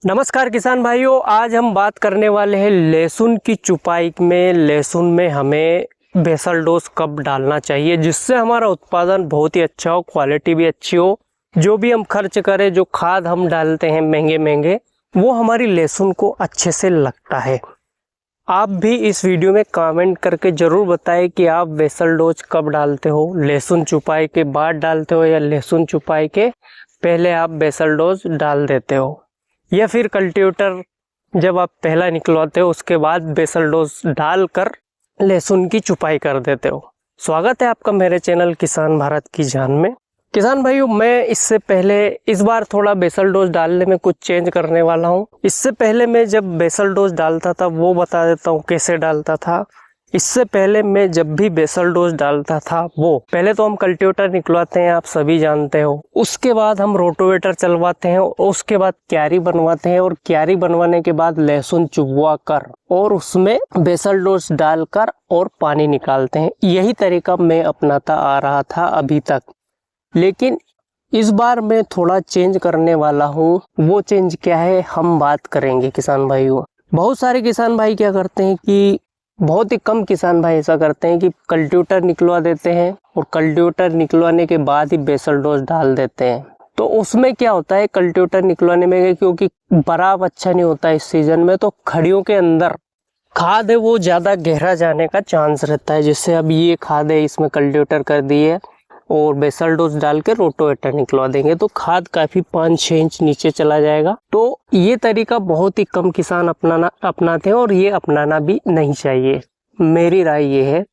नमस्कार किसान भाइयों, आज हम बात करने वाले हैं लहसुन की चुपाई में। लहसुन में हमें बेसल डोज कब डालना चाहिए जिससे हमारा उत्पादन बहुत ही अच्छा हो, क्वालिटी भी अच्छी हो। जो भी हम खर्च करें, जो खाद हम डालते हैं महंगे महंगे, वो हमारी लहसुन को अच्छे से लगता है। आप भी इस वीडियो में कमेंट करके ज़रूर बताएं कि आप बेसल डोज कब डालते हो। लहसुन चुपाई के बाद डालते हो या लहसुन चुपाई के पहले आप बेसल डोज डाल देते हो, या फिर कल्टीवेटर जब आप पहला निकलवाते हो उसके बाद बेसल डोज डालकर लहसुन की चुपाई कर देते हो। स्वागत है आपका मेरे चैनल किसान भारत की जान में। किसान भाइयों, मैं इससे पहले इस बार थोड़ा बेसल डोज डालने में कुछ चेंज करने वाला हूं। इससे पहले मैं जब बेसल डोज डालता था वो बता देता हूं कैसे डालता था। इससे पहले मैं जब भी बेसल डोज डालता था, वो पहले तो हम कल्टीवेटर निकलवाते हैं, आप सभी जानते हो। उसके बाद हम रोटोवेटर चलवाते हैं और उसके बाद क्यारी बनवाते हैं, और क्यारी बनवाने के बाद लहसुन चुभवा कर और उसमें बेसल डोज डालकर और पानी निकालते हैं। यही तरीका मैं अपनाता आ रहा था अभी तक, लेकिन इस बार मैं थोड़ा चेंज करने वाला हूँ। वो चेंज क्या है हम बात करेंगे किसान भाइयों। बहुत सारे किसान भाई क्या करते हैं कि बहुत ही कम किसान भाई ऐसा करते हैं कि कल्टीवेटर निकलवा देते हैं और कल्टीवेटर निकलवाने के बाद ही बेसल डोज डाल देते हैं। तो उसमें क्या होता है, कल्टीवेटर निकलवाने में क्योंकि बराबर अच्छा नहीं होता इस सीजन में, तो खड़ियों के अंदर खाद है वो ज़्यादा गहरा जाने का चांस रहता है। जैसे अब ये खाद है, इसमें कल्टीवेटर कर दी है और बेसल डोज डाल के रोटोवेटर निकलवा देंगे तो खाद काफी 5-6 इंच नीचे चला जाएगा। तो ये तरीका बहुत ही कम किसान अपनाते हैं और ये अपनाना भी नहीं चाहिए, मेरी राय ये है।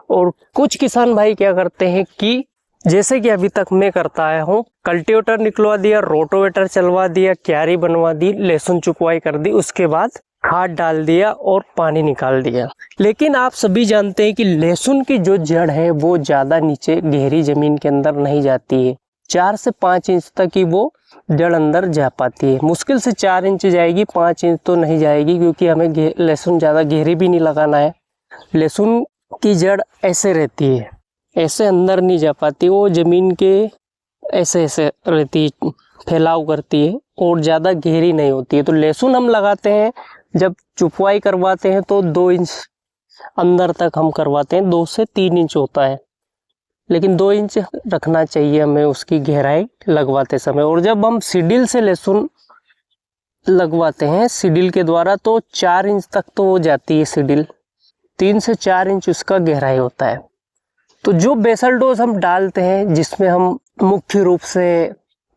और कुछ किसान भाई क्या करते हैं कि जैसे कि अभी तक मैं करता आया हूँ, कल्टीवेटर निकलवा दिया, रोटोवेटर चलवा दिया, क्यारी बनवा दी, लहसुन चुपवाई कर दी, उसके बाद खाद डाल दिया और पानी निकाल दिया। लेकिन आप सभी जानते हैं कि लहसुन की जो जड़ है वो ज़्यादा नीचे गहरी ज़मीन के अंदर नहीं जाती है। 4 से 5 इंच तक ही वो जड़ अंदर जा पाती है। मुश्किल से 4 इंच जाएगी, 5 इंच तो नहीं जाएगी, क्योंकि हमें लहसुन ज़्यादा गहरी भी नहीं लगाना है। लहसुन की जड़ ऐसे रहती है, ऐसे अंदर नहीं जा पाती, वो ज़मीन के ऐसे ऐसे रहती है, फैलाव करती है और ज़्यादा गहरी नहीं होती है। तो लहसुन हम लगाते हैं, जब चुपवाई करवाते हैं तो 2 इंच अंदर तक हम करवाते हैं, 2 से 3 इंच होता है, लेकिन 2 इंच रखना चाहिए हमें उसकी गहराई लगवाते समय। और जब हम सीडिल से लहसुन लगवाते हैं सीडिल के द्वारा, तो 4 इंच तक तो हो जाती है सीडिल, 3 से 4 इंच उसका गहराई होता है। तो जो बेसल डोज हम डालते हैं, जिसमें हम मुख्य रूप से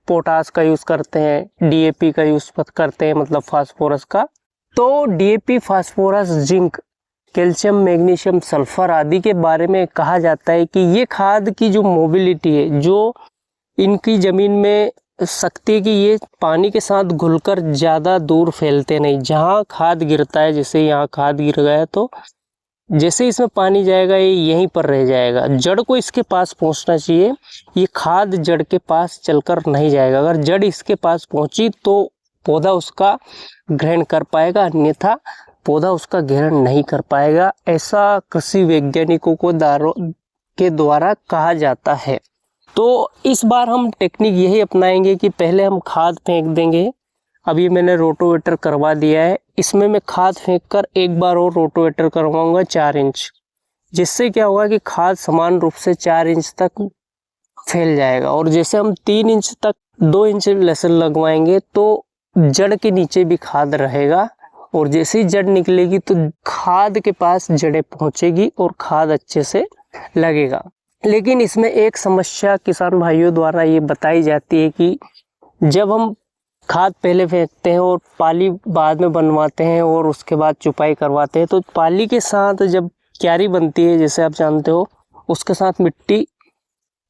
पोटास का यूज़ करते हैं, डीएपी का यूज़ करते हैं, मतलब फास्फोरस का, तो DAP, phosphorus, zinc, calcium, magnesium, sulphur आदि के बारे में कहा जाता है कि ये खाद की जो मोबिलिटी है, जो इनकी ज़मीन में शक्ति है कि ये पानी के साथ घुलकर ज़्यादा दूर फैलते नहीं। जहाँ खाद गिरता है, जैसे यहाँ खाद गिर गया तो जैसे इसमें पानी जाएगा ये यहीं पर रह जाएगा, जड़ को इसके पास पहुंचना चाहिए। ये खाद जड़ के पास चलकर नहीं जाएगा। अगर जड़ इसके पास पहुंची तो पौधा उसका ग्रहण कर पाएगा, अन्यथा पौधा उसका ग्रहण नहीं कर पाएगा। ऐसा कृषि वैज्ञानिकों के द्वारा कहा जाता है। तो इस बार हम टेक्निक यही अपनाएंगे कि पहले हम खाद फेंक देंगे। अभी मैंने रोटोवेटर करवा दिया है, इसमें मैं खाद फेंक कर एक बार और रोटोवेटर करवाऊंगा 4 इंच, जिससे क्या होगा कि खाद समान रूप से 4 इंच तक फैल जाएगा। और जैसे हम 3 इंच तक 2 इंच लहसुन लगवाएंगे तो जड़ के नीचे भी खाद रहेगा, और जैसे ही जड़ निकलेगी तो खाद के पास जड़ें पहुंचेगी और खाद अच्छे से लगेगा। लेकिन इसमें एक समस्या किसान भाइयों द्वारा ये बताई जाती है कि जब हम खाद पहले फेंकते हैं और पाली बाद में बनवाते हैं और उसके बाद चुपाई करवाते हैं, तो पाली के साथ जब क्यारी बनती है, जैसे आप जानते हो, उसके साथ मिट्टी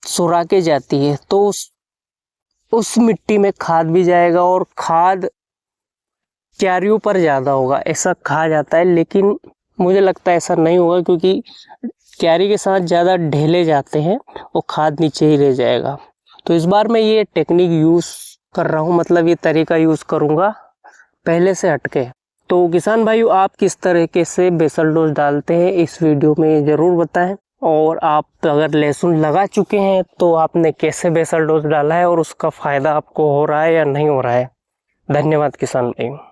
सुरा के जाती है, तो उस मिट्टी में खाद भी जाएगा और खाद क्यारियों पर ज़्यादा होगा, ऐसा कहा जाता है। लेकिन मुझे लगता है ऐसा नहीं होगा, क्योंकि क्यारी के साथ ज़्यादा ढेले जाते हैं और खाद नीचे ही रह जाएगा। तो इस बार मैं ये टेक्निक यूज़ कर रहा हूँ, मतलब ये तरीका यूज़ करूँगा पहले से हटके। तो किसान भाइयों, आप किस तरीके से बेसल डोज डालते हैं इस वीडियो में ज़रूर बताएं। और आप अगर लहसुन लगा चुके हैं तो आपने कैसे बेसल डोज डाला है और उसका फ़ायदा आपको हो रहा है या नहीं हो रहा है, धन्यवाद किसान भाई।